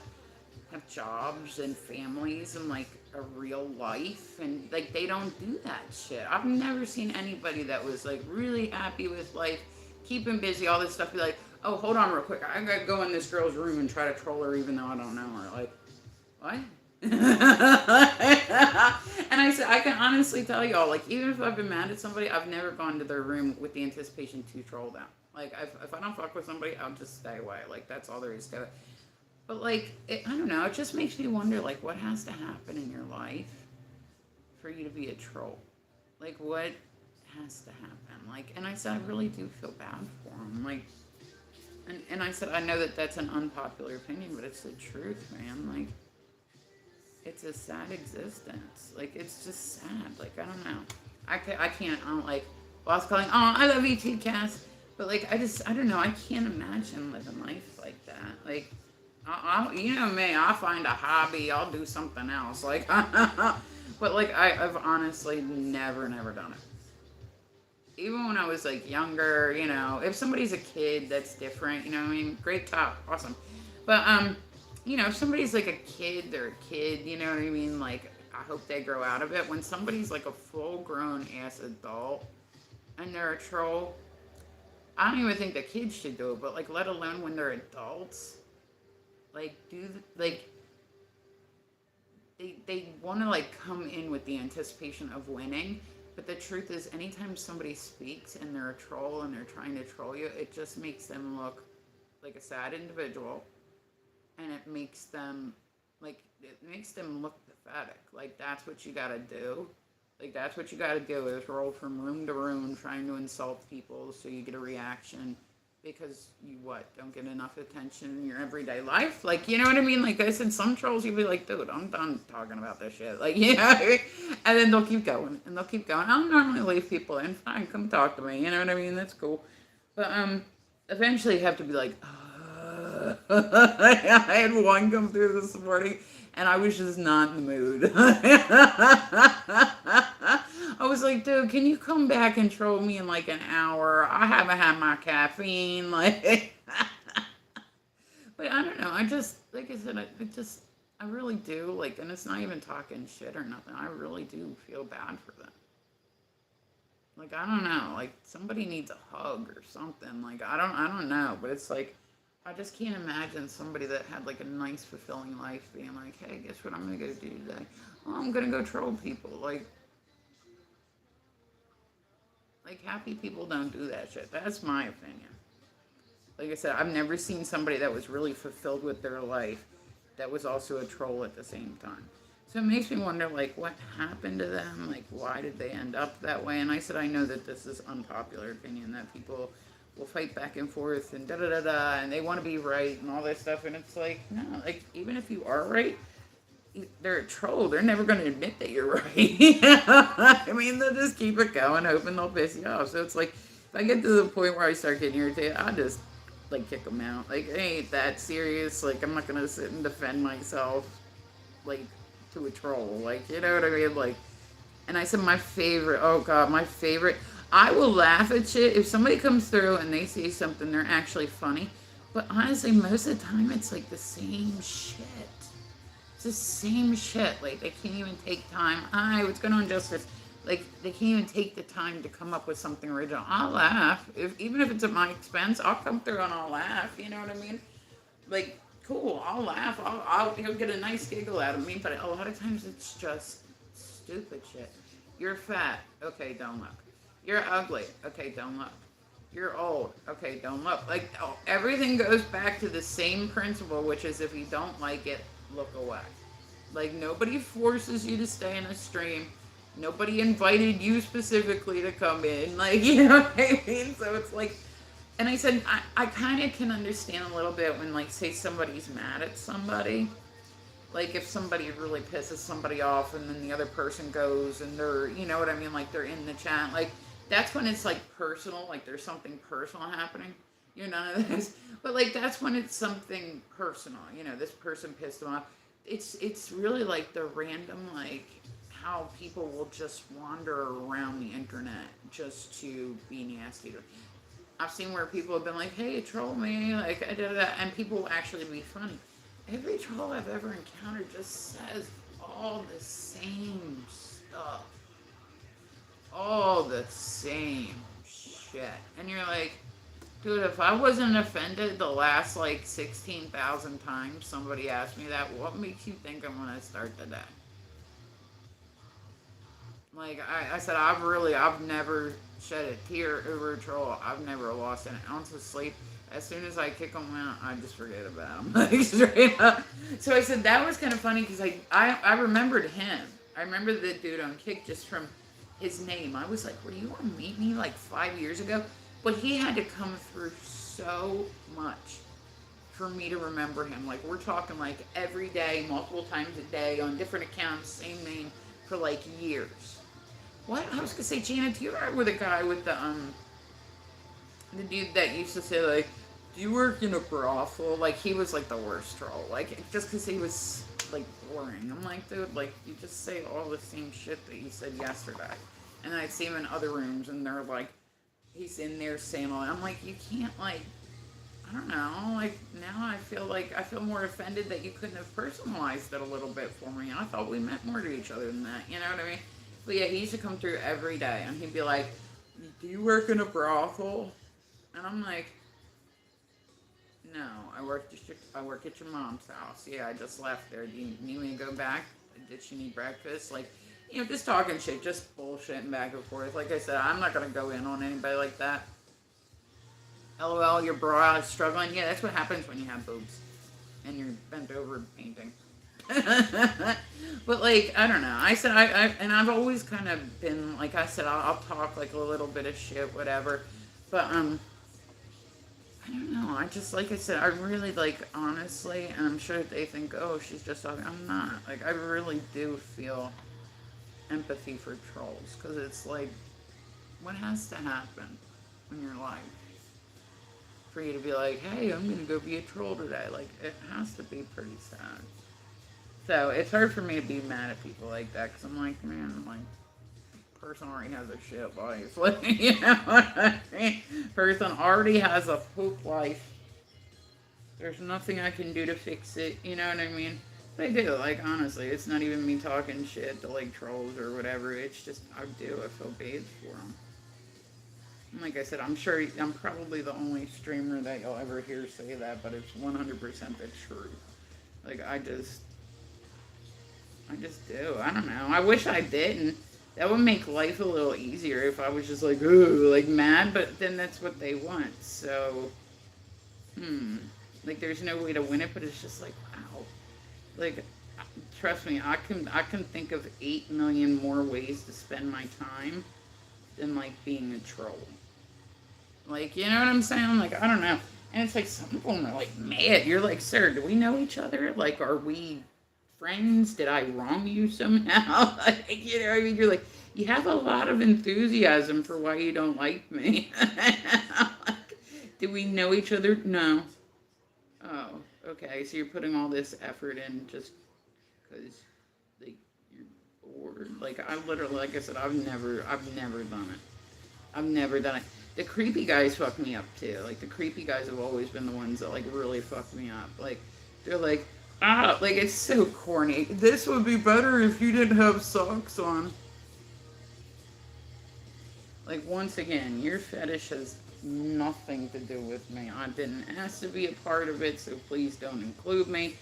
have jobs and families and like a real life, and like they don't do that shit. I've never seen anybody that was like really happy with life, keeping busy, all this stuff, be like, oh, hold on real quick. I gotta go in this girl's room and try to troll her even though I don't know her. Like, what? And I said, I can honestly tell y'all, like, even if I've been mad at somebody, I've never gone to their room with the anticipation to troll them. Like, if I don't fuck with somebody, I'll just stay away. Like, that's all there is to it. But, like, I don't know, it just makes me wonder, like, what has to happen in your life for you to be a troll? Like, what has to happen? Like, and I said, I really do feel bad for them. Like, and I said, I know that that's an unpopular opinion, but it's the truth, man. Like, it's a sad existence. Like, it's just sad. Like, I don't know. I can't, like, boss calling, oh, I love you too, Cass. But, like, I don't know. I can't imagine living life like that. Like, you know me, I'll find a hobby. I'll do something else. Like, but, like, I've honestly never done it. Even when I was, like, younger, you know, if somebody's a kid, that's different. You know what I mean? Great talk. Awesome. But, you know, if somebody's like a kid, they're a kid, you know what I mean? Like, I hope they grow out of it. When somebody's like a full-grown ass adult and they're a troll, I don't even think the kids should do it, but like, let alone when they're adults, like, they want to like come in with the anticipation of winning. But the truth is, anytime somebody speaks and they're a troll and they're trying to troll you, it just makes them look like a sad individual. And it makes them look pathetic. Like, that's what you gotta do. Like, that's what you gotta do is roll from room to room trying to insult people so you get a reaction because you don't get enough attention in your everyday life. Like, you know what I mean? Like I said, some trolls you'll be like, dude, I'm done talking about this shit. Like, you know, and then they'll keep going and they'll keep going. I'll normally leave people in. Fine, come talk to me. You know what I mean? That's cool. But eventually you have to be like, I had one come through this morning, and I was just not in the mood. I was like, dude, can you come back and troll me in like an hour? I haven't had my caffeine. Like, but I don't know. I just, like I said, I really do. Like, and it's not even talking shit or nothing. I really do feel bad for them. Like, I don't know. Like, somebody needs a hug or something. Like, I don't know. But it's like, I just can't imagine somebody that had like a nice, fulfilling life being like, hey, guess what I'm going to go do today? Oh, I'm going to go troll people. Like, happy people don't do that shit. That's my opinion. Like I said, I've never seen somebody that was really fulfilled with their life that was also a troll at the same time. So it makes me wonder, like, what happened to them? Like, why did they end up that way? And I said, I know that this is unpopular opinion, that people will fight back and forth and da-da-da-da, and they want to be right and all this stuff. And it's like, no, like, even if you are right, they're a troll. They're never going to admit that you're right. I mean, they'll just keep it going, hoping they'll piss you off. So it's like, if I get to the point where I start getting irritated, I'll just, like, kick them out. Like, it ain't that serious. Like, I'm not going to sit and defend myself, like, to a troll. Like, you know what I mean? Like, and I said my favorite, oh God, my favorite, I will laugh at shit. If somebody comes through and they say something, they're actually funny. But honestly, most of the time, it's like the same shit. It's the same shit. Like, they can't even take time. Hi, what's going on, Justice? Like, they can't even take the time to come up with something original. I'll laugh. Even if it's at my expense, I'll come through and I'll laugh. You know what I mean? Like, cool. I'll laugh. He'll get a nice giggle out of me. But a lot of times it's just stupid shit. You're fat. Okay, don't look. You're ugly. Okay, don't look. You're old. Okay, don't look. Like, oh, everything goes back to the same principle, which is if you don't like it, look away. Like, nobody forces you to stay in a stream. Nobody invited you specifically to come in. Like, you know what I mean? So it's like, and I said, I kind of can understand a little bit when, like, say somebody's mad at somebody. Like, if somebody really pisses somebody off and then the other person goes and they're, you know what I mean? Like, they're in the chat. Like, that's when it's, like, personal. Like, there's something personal happening. You know, none of this. But, like, that's when it's something personal. You know, this person pissed them off. It's really, like, the random, like, how people will just wander around the internet just to be nasty. I've seen where people have been like, hey, troll me, like, and people will actually be funny. Every troll I've ever encountered just says all the same stuff. All the same shit. And you're like, dude, if I wasn't offended the last, like, 16,000 times somebody asked me that, what makes you think I'm going to start the day? Like, I said, I've never shed a tear over a troll. I've never lost an ounce of sleep. As soon as I kick them out, I just forget about them. Like, straight up. So I said, that was kind of funny because I remembered him. I remember the dude on Kick just from his name. I was like, were you on Meet Me like 5 years ago? But he had to come through so much for me to remember him. Like, we're talking like every day, multiple times a day, on different accounts, same name, for like years. What? I was gonna say, Janet, do you remember with the guy with the dude that used to say, like, do you work in a brothel? Like, he was like the worst troll. Like, just because he was like boring. I'm like, dude, like, you just say all the same shit that you said yesterday. And I'd see him in other rooms and they're like, he's in there saying all that. I'm like, you can't, like, I don't know, like, now I feel more offended that you couldn't have personalized it a little bit for me. I thought we meant more to each other than that, you know what I mean? But yeah, he used to come through every day and he'd be like, do you work in a brothel? And I'm like, no, I work at your mom's house. Yeah, I just left there. Do you need me to go back? Did she need breakfast? Like, you know, just talking shit, just bullshitting back and forth. Like I said, I'm not going to go in on anybody like that. LOL, your bra is struggling. Yeah, that's what happens when you have boobs and you're bent over painting. But, like, I don't know. I said, and I've always kind of been, like I said, I'll talk, like, a little bit of shit, whatever. But, I don't know. I just, like I said, I really, like, honestly, and I'm sure they think, oh, she's just talking. I'm not. Like, I really do feel empathy for trolls. Because it's like, what has to happen in your life for you to be like, hey, I'm going to go be a troll today? Like, it has to be pretty sad. So, it's hard for me to be mad at people like that, because I'm like, man, like, person already has a shit life. Like, you know what I mean? Person already has a poop life. There's nothing I can do to fix it, you know what I mean? But I do, like, honestly, it's not even me talking shit to, like, trolls or whatever. It's just, I feel bad for them. And like I said, I'm sure, I'm probably the only streamer that you'll ever hear say that, but it's 100% the truth. Like, I just do. I don't know. I wish I didn't. That would make life a little easier if I was just like, ooh, like mad, but then that's what they want. So, like there's no way to win it, but it's just like, wow. Like, trust me, I can think of 8 million more ways to spend my time than like being a troll. Like, you know what I'm saying? Like, I don't know. And it's like, some people are like mad. You're like, sir, do we know each other? Like, are we friends? Did I wrong you somehow? Like, you know what I mean? You're like, you have a lot of enthusiasm for why you don't like me. Like, do we know each other? No. Oh, okay. So you're putting all this effort in just because, like, you're bored. Like, I literally, like I said, I've never done it. I've never done it. The creepy guys fuck me up too. Like, the creepy guys have always been the ones that like really fuck me up. Like, they're like, like, it's so corny. This would be better if you didn't have socks on. Like, once again, your fetish has nothing to do with me. I didn't ask to be a part of it, so please don't include me.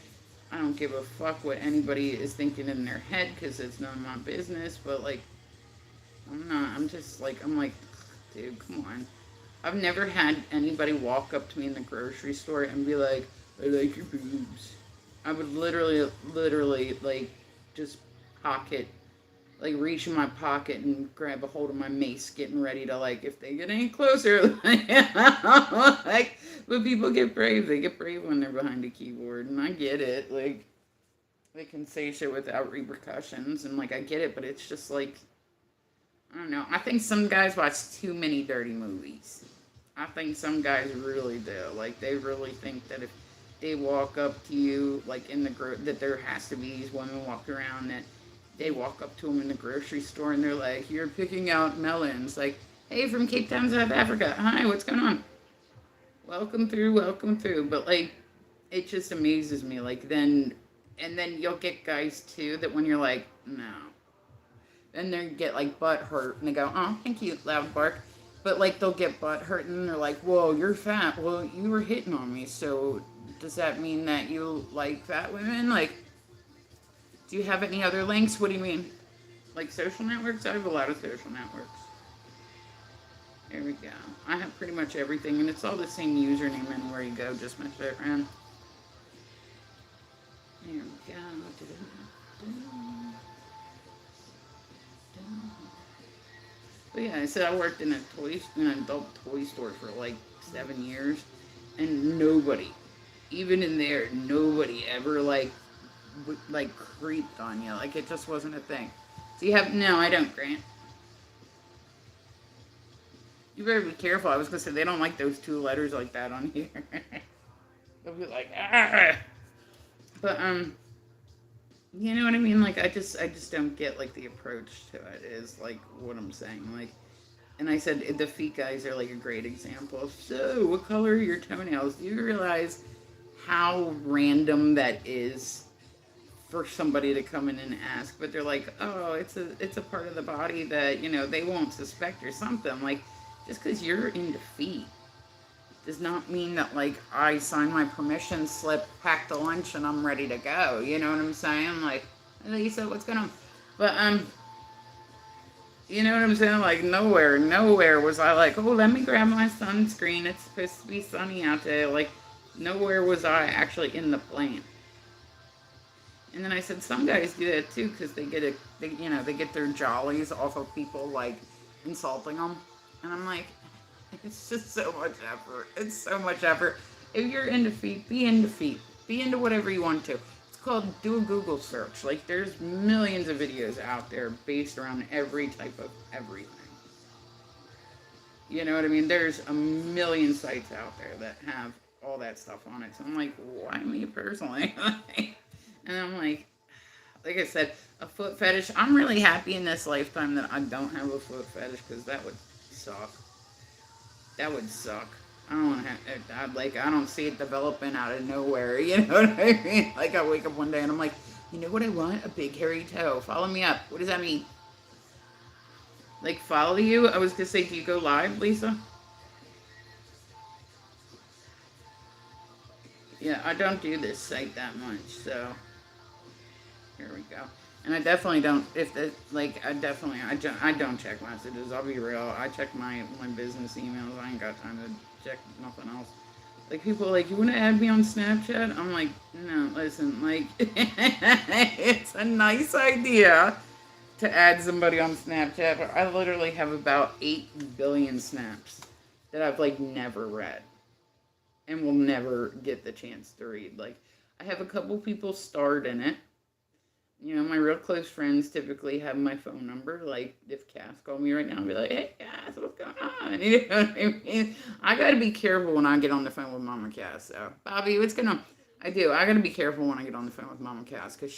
I don't give a fuck what anybody is thinking in their head because it's none of my business. But like, I'm not. I'm like, dude, come on. I've never had anybody walk up to me in the grocery store and be like, I like your boobs. I would literally, like, just pocket, like, reach in my pocket and grab a hold of my mace, getting ready to, like, if they get any closer, like, but people get brave. They get brave when they're behind a keyboard, and I get it. Like, they can say shit without repercussions, and, like, I get it, but it's just, like, I don't know. I think some guys watch too many dirty movies. I think some guys really do. Like, they really think that if they walk up to you, like, in the that there has to be these women walk around that they walk up to them in the grocery store and they're like, you're picking out melons. Like, hey, from Cape Town, South Africa. Hi, what's going on? Welcome through, welcome through. But, like, it just amazes me. Like, and then you'll get guys, too, that when you're like, no. Then they get, like, butt hurt and they go, oh, thank you, loud bark. But, like, they'll get butt hurt and they're like, whoa, you're fat. Well, you were hitting on me, so does that mean that you like fat women? Like, do you have any other links? What do you mean? Like social networks? I have a lot of social networks. There we go. I have pretty much everything, and it's all the same username anywhere you go, just Misfit Ren. There we go. But yeah, I said I worked in an adult toy store for like 7 years, and nobody, even in there, nobody ever like creeped on you. Like, it just wasn't a thing. So you have, no, I don't, Grant. You better be careful. I was gonna say they don't like those 2 letters like that on here. They'll be like, ah. But you know what I mean? Like, I just don't get, like, the approach to it is, like, what I'm saying. Like, and I said the feet guys are, like, a great example. So, what color are your toenails? Do you realize how random that is for somebody to come in and ask? But they're like, oh, it's a part of the body that, you know, they won't suspect or something. Like, just because you're into feet does not mean that, like, I sign my permission slip, pack the lunch, and I'm ready to go. You know what I'm saying? Like, Lisa, what's going on? But, you know what I'm saying? Like, nowhere was I like, oh, let me grab my sunscreen. It's supposed to be sunny out there. Like, nowhere was I actually in the plan. And then I said, some guys do that too, because they get their jollies off of people, like, insulting them. And I'm like, it's just so much effort. It's so much effort. If you're into feet, be into feet. Be into whatever you want to. It's called do a Google search. Like, there's millions of videos out there based around every type of everything. You know what I mean? There's a million sites out there that have all that stuff on it. So I'm like, why me personally? And I'm like I said, a foot fetish. I'm really happy in this lifetime that I don't have a foot fetish, because that would suck. That would suck. I don't want to have, I don't see it developing out of nowhere, you know what I mean? Like, I wake up one day and I'm like, you know what I want? A big hairy toe. Follow me up. What does that mean? Like, follow you? I was going to say, do you go live, Lisa? Yeah, I don't do this site that much, so here we go. And I definitely don't, I don't check messages. I'll be real. I check my business emails. I ain't got time to check nothing else. Like, people are like, you want to add me on Snapchat? I'm like, no, listen, like, it's a nice idea to add somebody on Snapchat, but I literally have about 8 billion snaps that I've, like, never read and will never get the chance to read. Like, I have a couple people starred in it. You know, my real close friends typically have my phone number. Like, if Cass called me right now, I'd be like, hey, Cass, what's going on? You know what I mean? I got to be careful when I get on the phone with Mama Cass. So, Bobby, what's going on? I do. I got to be careful when I get on the phone with Mama Cass, because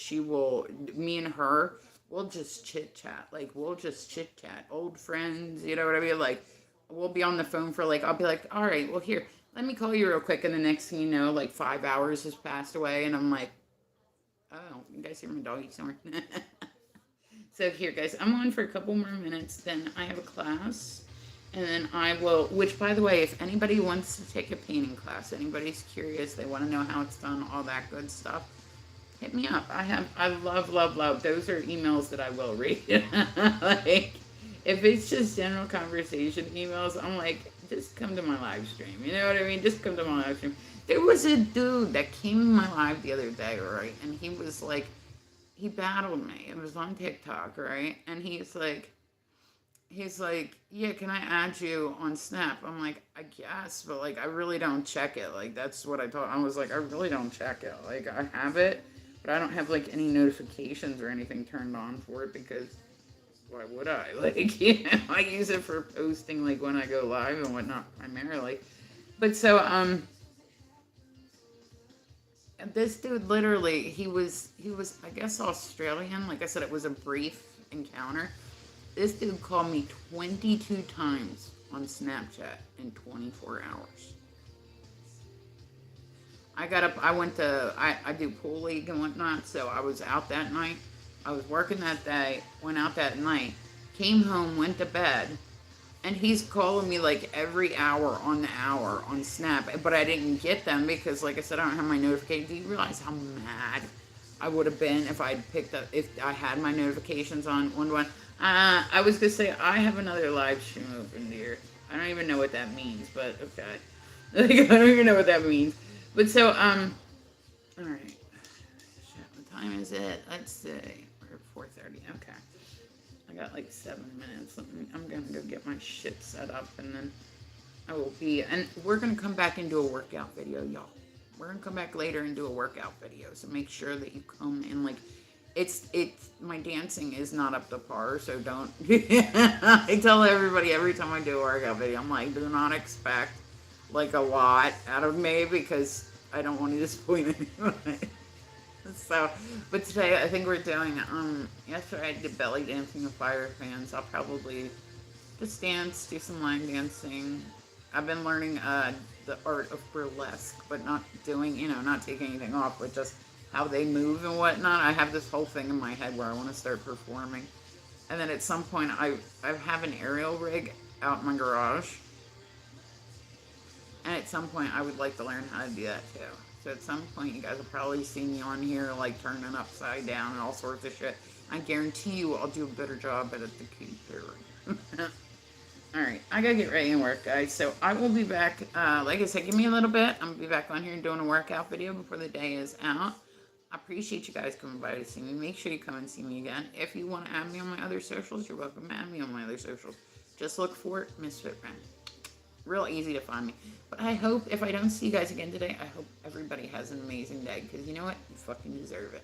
me and her, we'll just chit-chat. Like, we'll just chit-chat. Old friends, you know what I mean? Like, we'll be on the phone for, like, I'll be like, all right, well, here, let me call you real quick. And the next thing you know, like, 5 hours has passed away, and I'm like, oh, you guys hear my doggy snoring? So here, guys, I'm on for a couple more minutes. Then I have a class, And then I will, which by the way, if anybody wants to take a painting class, anybody's curious, they want to know how it's done, all that good stuff, hit me up. I love, love, love. Those are emails that I will read. Like, if it's just general conversation emails, I'm like, just come to my live stream. You know what I mean? Just come to my live stream. There was a dude that came in my live the other day, right? And he was like, he battled me. It was on TikTok, right? And he's like, yeah, can I add you on Snap? I'm like, I guess, but like, I really don't check it. Like, that's what I thought. I was like, I really don't check it. Like, I have it, but I don't have like any notifications or anything turned on for it because why would I? Like, you know, I use it for posting like when I go live and whatnot primarily. But so, this dude literally, he was, I guess, Australian. Like I said, it was a brief encounter. This dude called me 22 times on Snapchat in 24 hours. I got up, I do pool league and whatnot, so I was out that night. I was working that day, went out that night, came home, went to bed, and he's calling me like every hour on the hour on Snap, but I didn't get them because, like I said, I don't have my notifications. Do you realize how mad I would have been if I'd picked up, if I had my notifications on one? I was gonna say I have another live stream open here. I don't even know what that means, but okay. Like, I don't even know what that means. But so, all right. Shit, what time is it? Let's see. We're at 4:30. Okay. I got like 7 minutes. I'm gonna go get my shit set up, and then I will be. And we're gonna come back and do a workout video, y'all. We're gonna come back later and do a workout video. So make sure that you come in like. It's my dancing is not up to par, so don't. I tell everybody every time I do a workout video, I'm like, do not expect like a lot out of me because I don't want to disappoint anyone. So, but today I think we're doing, yesterday I did belly dancing with fire fans. I'll probably just dance, do some line dancing. I've been learning, the art of burlesque, but not doing, not taking anything off, but just how they move and whatnot. I have this whole thing in my head where I want to start performing. And then at some point, I have an aerial rig out in my garage. And at some point, I would like to learn how to do that too. So at some point, you guys will probably see me on here, like turning upside down and all sorts of shit. I guarantee you I'll do a better job at it the computer. Alright, I gotta get ready and work, guys. So I will be back, like I said, give me a little bit. I'm gonna be back on here doing a workout video before the day is out. I appreciate you guys coming by to see me. Make sure you come and see me again. If you want to add me on my other socials, you're welcome to add me on my other socials. Just look for it, Misfit Ren. Real easy to find me. But I hope, if I don't see you guys again today, I hope everybody has an amazing day. Because you know what? You fucking deserve it.